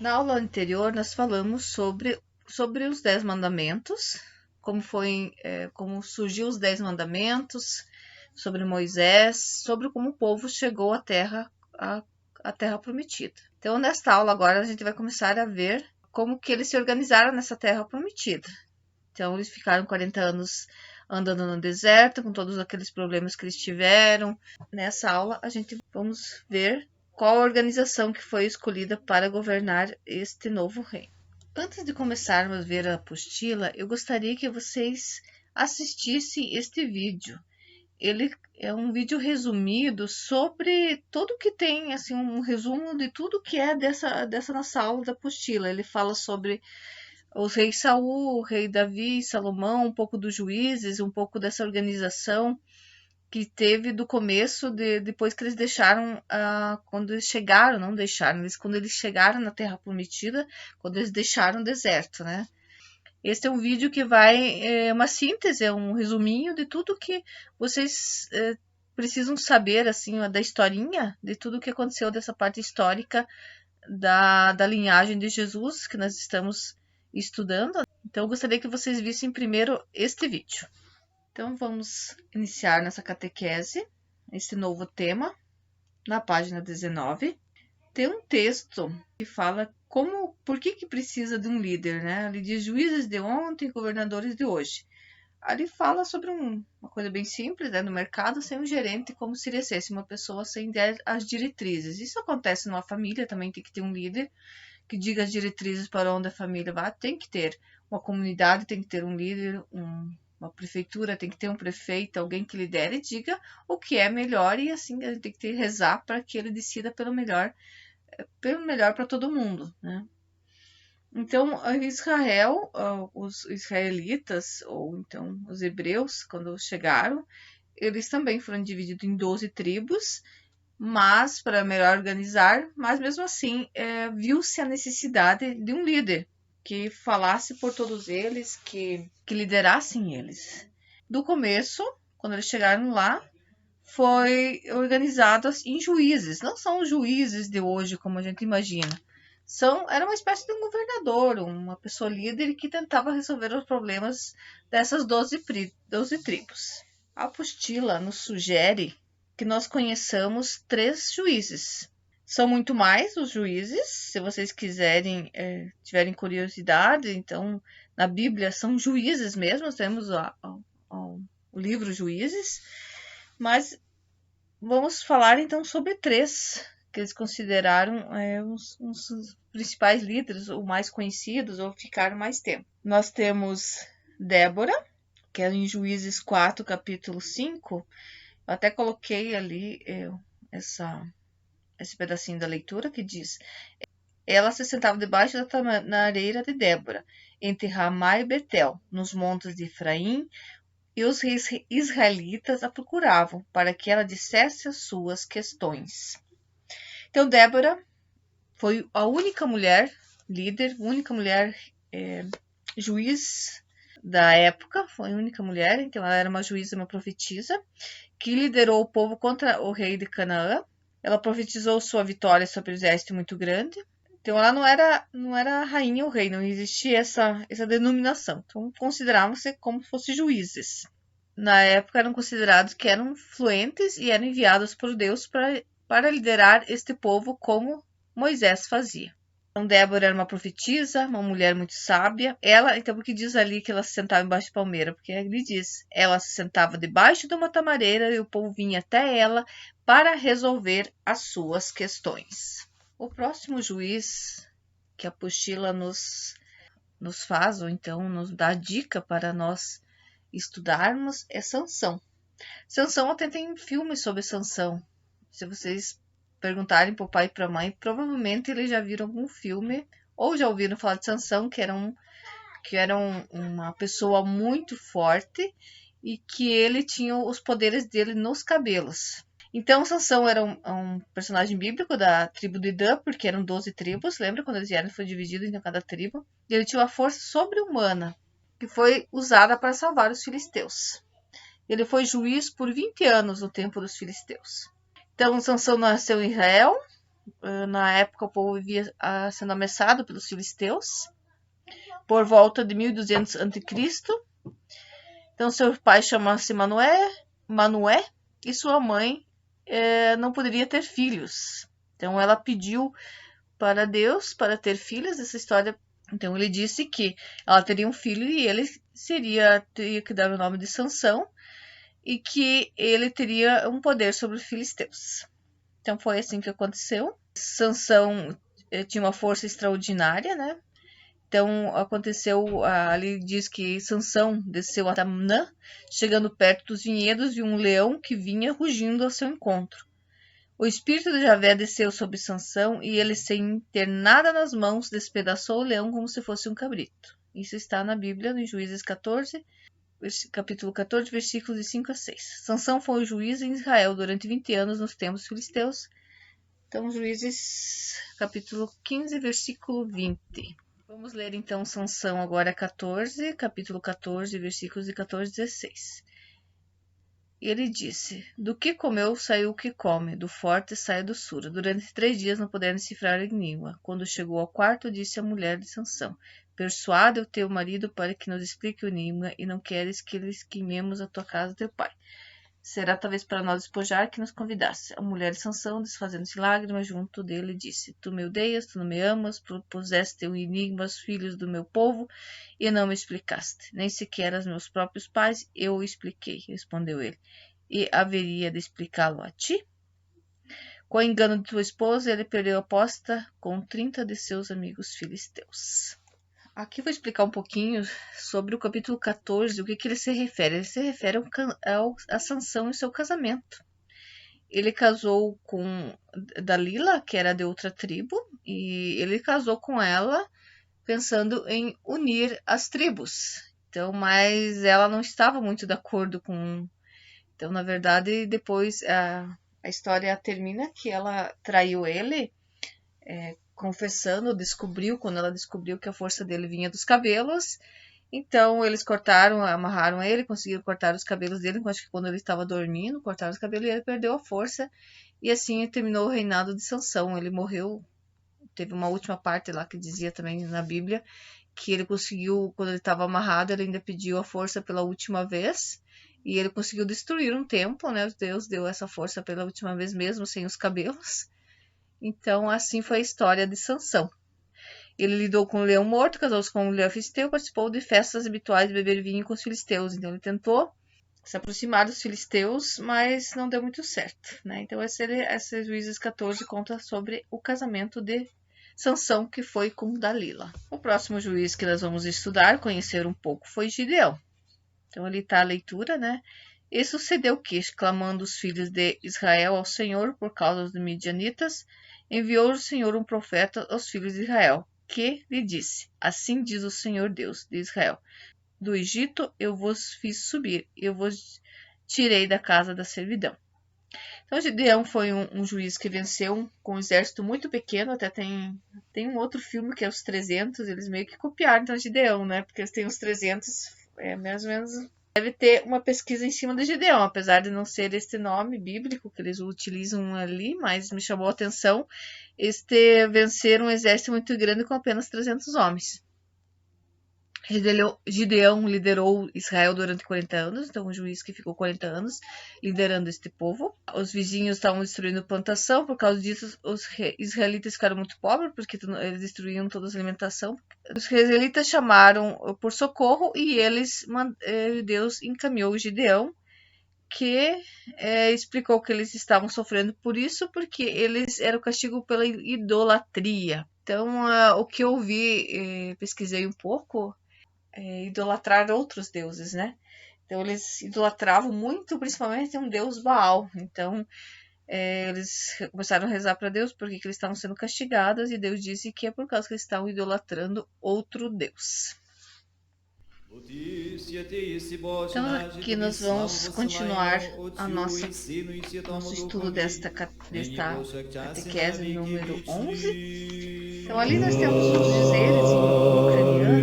Na aula anterior, nós falamos sobre os 10 mandamentos, como surgiu os 10 mandamentos, sobre Moisés, sobre como o povo chegou à terra prometida. Então, nesta aula agora, a gente vai começar a ver como que eles se organizaram nessa terra prometida. Então, eles ficaram 40 anos andando no deserto, com todos aqueles problemas que eles tiveram. Nessa aula, vamos ver qual a organização que foi escolhida para governar este novo reino. Antes de começarmos a ver a apostila, eu gostaria que vocês assistissem este vídeo. Ele é um vídeo resumido sobre tudo que tem, assim, um resumo de tudo que é dessa nossa aula da apostila. Ele fala sobre os reis Saul, o rei Davi, Salomão, um pouco dos juízes, um pouco dessa organização que teve do começo, depois que eles deixaram, quando eles chegaram, não deixaram, quando eles chegaram na Terra Prometida, quando eles deixaram o deserto, né? Este é um vídeo que é uma síntese, é um resuminho de tudo que vocês precisam saber, assim, da historinha, de tudo que aconteceu dessa parte histórica da linhagem de Jesus, que nós estamos estudando. Então, eu gostaria que vocês vissem primeiro este vídeo. Então, vamos iniciar nessa catequese, esse novo tema, na página 19. Tem um texto que fala por que precisa de um líder, né? Ele diz juízes de ontem, governadores de hoje. Ali fala sobre uma coisa bem simples, né? No mercado, sem um gerente, como seria ser uma pessoa sem as diretrizes. Isso acontece numa família, também tem que ter um líder que diga as diretrizes para onde a família vai. Tem que ter uma comunidade, tem que ter um líder, uma prefeitura tem que ter um prefeito, alguém que lidere e diga o que é melhor, e assim a gente tem que rezar para que ele decida pelo melhor para todo mundo, né? Então, Israel, os israelitas, ou então os hebreus, quando chegaram, eles também foram divididos em 12 tribos, mas para melhor organizar, mas mesmo assim viu-se a necessidade de um líder que falasse por todos eles, que liderassem eles. Do começo, quando eles chegaram lá, foi organizado em juízes. Não são os juízes de hoje, como a gente imagina. Era uma espécie de um governador, uma pessoa líder que tentava resolver os problemas dessas 12 tribos. A apostila nos sugere que nós conheçamos 3 juízes. São muito mais os juízes, se vocês quiserem, tiverem curiosidade. Então, na Bíblia são juízes mesmo, temos o livro Juízes, mas vamos falar então sobre 3 que eles consideraram os principais líderes, ou mais conhecidos, ou ficaram mais tempo. Nós temos Débora, que é em Juízes 4, capítulo 5. Eu até coloquei ali esse pedacinho da leitura que diz: ela se sentava debaixo da tamareira de Débora, entre Ramá e Betel, nos montes de Efraim, e os reis israelitas a procuravam para que ela dissesse as suas questões. Então, Débora foi a única mulher líder, única mulher juiz da época, foi a única mulher, então ela era uma juíza, uma profetisa, que liderou o povo contra o rei de Canaã. Ela profetizou sua vitória sobre o exército muito grande. Então ela não era rainha ou rei, não existia essa denominação. Então consideravam-se como se fossem juízes. Na época eram considerados que eram fluentes e eram enviados por Deus para liderar este povo como Moisés fazia. Então Débora era uma profetisa, uma mulher muito sábia. Então, porque diz ali que ela se sentava embaixo de palmeira? Porque ele diz, ela se sentava debaixo de uma tamareira e o povo vinha até ela para resolver as suas questões. O próximo juiz que a apostila nos faz, ou então nos dá dica para nós estudarmos, é Sansão. Sansão, até tem filmes sobre Sansão. Se vocês perguntarem para o pai e para a mãe, provavelmente eles já viram algum filme ou já ouviram falar de Sansão, que era uma pessoa muito forte e que ele tinha os poderes dele nos cabelos. Então, Sansão era um personagem bíblico da tribo de Dan, porque eram 12 tribos. Lembra quando eles vieram? Foi dividido em cada tribo. E ele tinha uma força sobre-humana, que foi usada para salvar os filisteus. Ele foi juiz por 20 anos no tempo dos filisteus. Então, Sansão nasceu em Israel, Na época o povo vivia sendo ameaçado pelos filisteus, por volta de 1200 a.C. Então seu pai chama-se Manoé, e sua mãe não poderia ter filhos. Então ela pediu para Deus para ter filhos. Essa história, então ele disse que ela teria um filho e ele teria que dar o nome de Sansão, e que ele teria um poder sobre os filisteus. Então foi assim que aconteceu. Sansão tinha uma força extraordinária, né? Então aconteceu, ali diz que Sansão desceu a Tamnã, chegando perto dos vinhedos, viu um leão que vinha rugindo ao seu encontro. O espírito de Javé desceu sobre Sansão e ele, sem ter nada nas mãos, despedaçou o leão como se fosse um cabrito. Isso está na Bíblia, em Juízes 14, capítulo 14, versículos de 5 a 6. Sansão foi juiz em Israel durante 20 anos nos tempos filisteus. Então, Juízes capítulo 15, versículo 20. Vamos ler então Sansão agora capítulo 14, versículos de 14 a 16. Ele disse: do que comeu saiu o que come, do forte sai a doçura. Durante 3 dias não puderam cifrar a enigma. Quando chegou ao quarto, disse a mulher de Sansão: persuade o teu marido para que nos explique o enigma, e não queres que lhes queimemos a tua casa, teu pai. Será talvez para nós despojar que nos convidasse. A mulher de Sansão, desfazendo-se lágrimas junto dele, disse: tu me odeias, tu não me amas, propuseste um enigma aos filhos do meu povo e não me explicaste. Nem sequer aos meus próprios pais eu o expliquei, respondeu ele. E haveria de explicá-lo a ti? Com o engano de tua esposa, ele perdeu a aposta com 30 de seus amigos filisteus. Aqui vou explicar um pouquinho sobre o capítulo 14, o que ele se refere. Ele se refere a Sansão e seu casamento. Ele casou com Dalila, que era de outra tribo, e ele casou com ela pensando em unir as tribos. Então, mas ela não estava muito de acordo com... Então, na verdade, depois a história termina que ela traiu ele, confessando, quando ela descobriu que a força dele vinha dos cabelos. Então eles amarraram ele, conseguiram cortar os cabelos dele, acho que quando ele estava dormindo, cortaram os cabelos e ele perdeu a força. E assim terminou o reinado de Sansão. Ele morreu, teve uma última parte lá que dizia também na Bíblia, que ele conseguiu, quando ele estava amarrado, ele ainda pediu a força pela última vez, e ele conseguiu destruir um templo, né? Deus deu essa força pela última vez mesmo, sem os cabelos. Então, assim foi a história de Sansão. Ele lidou com o leão morto, casou-se com uma mulher filisteu, participou de festas habituais de beber vinho com os filisteus. Então, ele tentou se aproximar dos filisteus, mas não deu muito certo, né? Então, esse Juízes 14 conta sobre o casamento de Sansão, que foi com Dalila. O próximo juiz que nós vamos estudar, conhecer um pouco, foi Gideão. Então, ali está a leitura, né? E sucedeu que, clamando os filhos de Israel ao Senhor por causa dos midianitas, enviou o Senhor um profeta aos filhos de Israel, que lhe disse: assim diz o Senhor Deus de Israel: do Egito eu vos fiz subir, eu vos tirei da casa da servidão. Então Gideão foi um juiz que venceu com um exército muito pequeno. Até tem um outro filme que é os 300, eles meio que copiaram então Gideão, né? Porque eles têm os 300, mais ou menos. Deve ter uma pesquisa em cima de Gideão, apesar de não ser este nome bíblico que eles utilizam ali, mas me chamou a atenção vencer um exército muito grande com apenas 300 homens. Gideão liderou Israel durante 40 anos, então um juiz que ficou 40 anos liderando este povo. Os vizinhos estavam destruindo plantação, por causa disso os israelitas ficaram muito pobres, porque eles destruíam toda a alimentação. Os israelitas chamaram por socorro e Deus encaminhou Gideão, que explicou que eles estavam sofrendo por isso, porque eles eram castigo pela idolatria. Então, o que eu vi, pesquisei um pouco, idolatrar outros deuses, né? Então eles idolatravam muito, principalmente um deus Baal. Então eles começaram a rezar para Deus porque eles estavam sendo castigados, e Deus disse que é por causa que eles estavam idolatrando outro deus. Então aqui nós vamos continuar nosso estudo desta catequese número 11. Então ali nós temos os dizeres em ucraniano,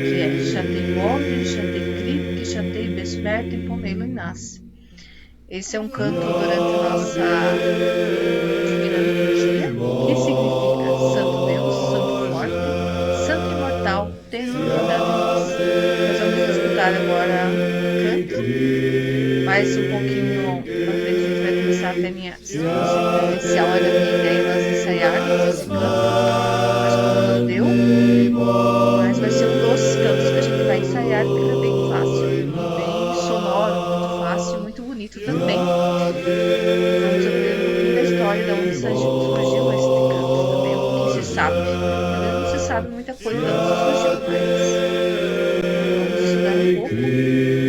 que é Chatei Bob, Chatei Kri, Chatei Besmert e Pomelo Inácio. Esse é um canto durante a nossa Divina Liturgia. que significa Santo Deus, Santo Forte, Santo Imortal, tem piedade de nós. Nós vamos escutar agora um canto, mas um pouquinho pra frente a gente vai começar até inicial era a minha ideia nós ensaiarmos esse canto, mas como não deu, mas vai ser um dos cantos que a gente vai ensaiar, porque ele é bem fácil, bem sonoro, muito fácil, muito bonito também. Vamos aprender um pouquinho da história, de onde surgiu este canto também, o que se sabe. Às vezes não se sabe muita coisa de onde surgiu, mas vamos estudar um pouco,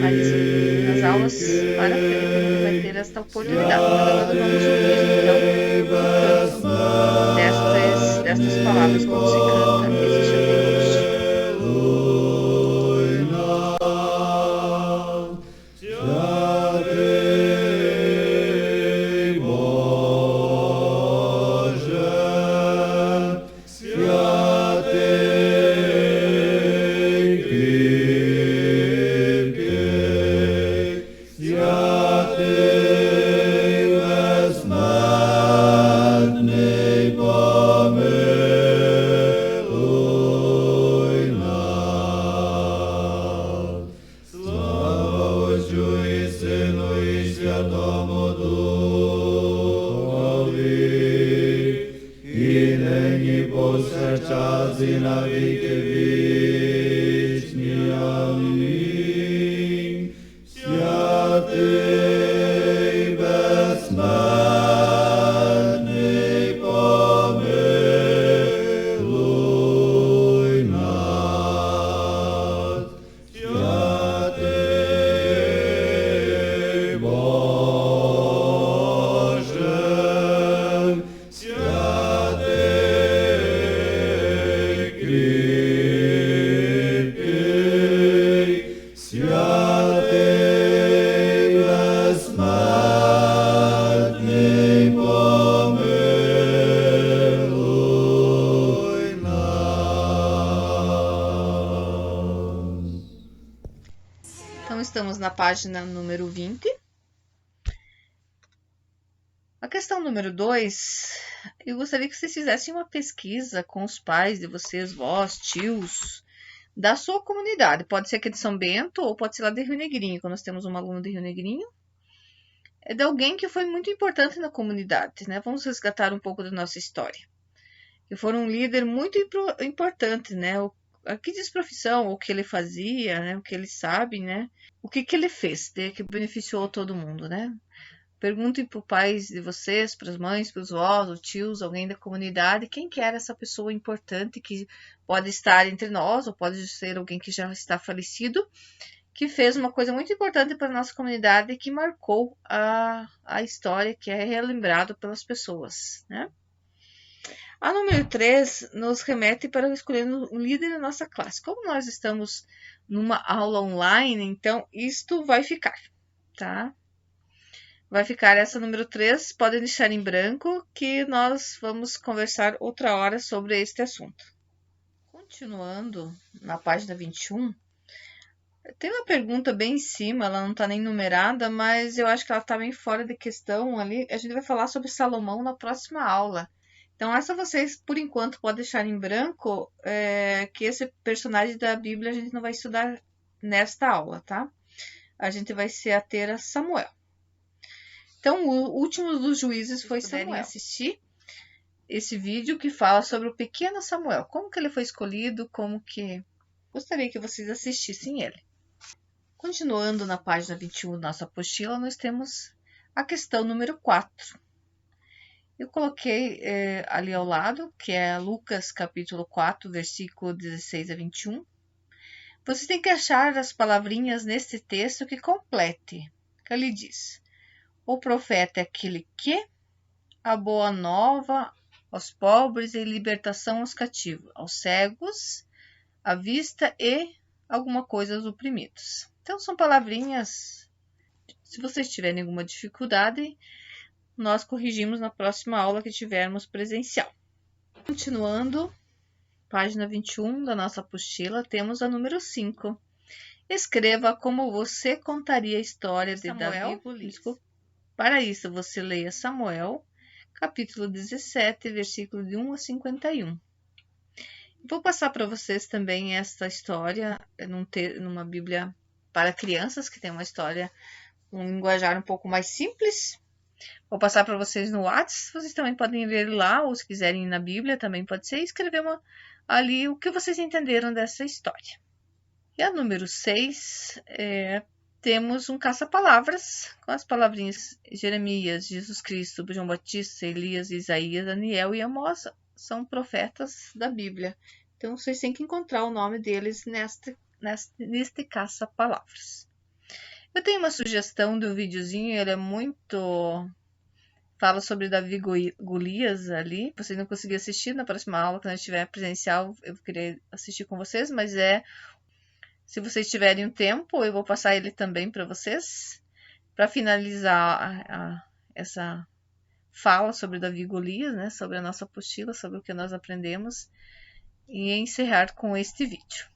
mas nas aulas para frente a gente vai ter esta oportunidade. Mas agora vamos ouvir então o canto destas palavras, como se canta Existe até hoje. Então, estamos na página número 20. A questão número 2, eu gostaria que vocês fizessem uma pesquisa com os pais de vocês, vós, tios, da sua comunidade. Pode ser aqui de São Bento ou pode ser lá de Rio Negrinho, quando nós temos um aluno de Rio Negrinho. É de alguém que foi muito importante na comunidade, né? Vamos resgatar um pouco da nossa história. Que foi um líder muito importante, né? Que diz profissão, o que ele fazia, né? O que ele sabe, né? O que ele fez, que beneficiou todo mundo, né? Perguntem para os pais de vocês, para as mães, para os vós, os tios, alguém da comunidade, quem que era essa pessoa importante que pode estar entre nós, ou pode ser alguém que já está falecido, que fez uma coisa muito importante para a nossa comunidade e que marcou a história, que é relembrado pelas pessoas, né? A número 3 nos remete para escolher um líder da nossa classe. Como nós estamos numa aula online, então isto vai ficar, tá? Vai ficar essa número 3, podem deixar em branco que nós vamos conversar outra hora sobre este assunto. Continuando na página 21, tem uma pergunta bem em cima, ela não está nem numerada, mas eu acho que ela está bem fora de questão ali. A gente vai falar sobre Salomão na próxima aula. Então, essa vocês, por enquanto, podem deixar em branco, que esse personagem da Bíblia a gente não vai estudar nesta aula, tá? A gente vai se ater a Samuel. Então, o último dos juízes foi Samuel. Assistir esse vídeo que fala sobre o pequeno Samuel. Como que ele foi escolhido, como que... Gostaria que vocês assistissem ele. Continuando na página 21 da nossa apostila, nós temos a questão número 4. Eu coloquei ali ao lado, que é Lucas capítulo 4, versículo 16 a 21. Você tem que achar as palavrinhas neste texto que complete. Que ele diz: o profeta é aquele que a boa nova aos pobres e libertação aos cativos, aos cegos, à vista e alguma coisa aos oprimidos. Então, são palavrinhas. Se vocês tiverem alguma dificuldade, nós corrigimos na próxima aula que tivermos presencial. Continuando, página 21 da nossa apostila, temos a número 5. Escreva como você contaria a história de Davi. Para isso, você leia Samuel, capítulo 17, versículo de 1 a 51. Vou passar para vocês também esta história numa Bíblia para crianças, que tem uma história, um linguajar um pouco mais simples. Vou passar para vocês no WhatsApp, vocês também podem ler lá, ou se quiserem ir na Bíblia, também pode ser, e escrever ali o que vocês entenderam dessa história. E a número 6, temos um caça-palavras, com as palavrinhas Jeremias, Jesus Cristo, João Batista, Elias, Isaías, Daniel e Amós, são profetas da Bíblia. Então, vocês têm que encontrar o nome deles neste caça-palavras. Eu tenho uma sugestão de um videozinho, ele é muito... Fala sobre Davi Golias ali. Vocês não conseguiram assistir, na próxima aula, quando estiver presencial, eu vou querer assistir com vocês, mas se vocês tiverem um tempo, eu vou passar ele também para vocês, para finalizar essa fala sobre Davi Golias, né, sobre a nossa apostila, sobre o que nós aprendemos, e encerrar com este vídeo.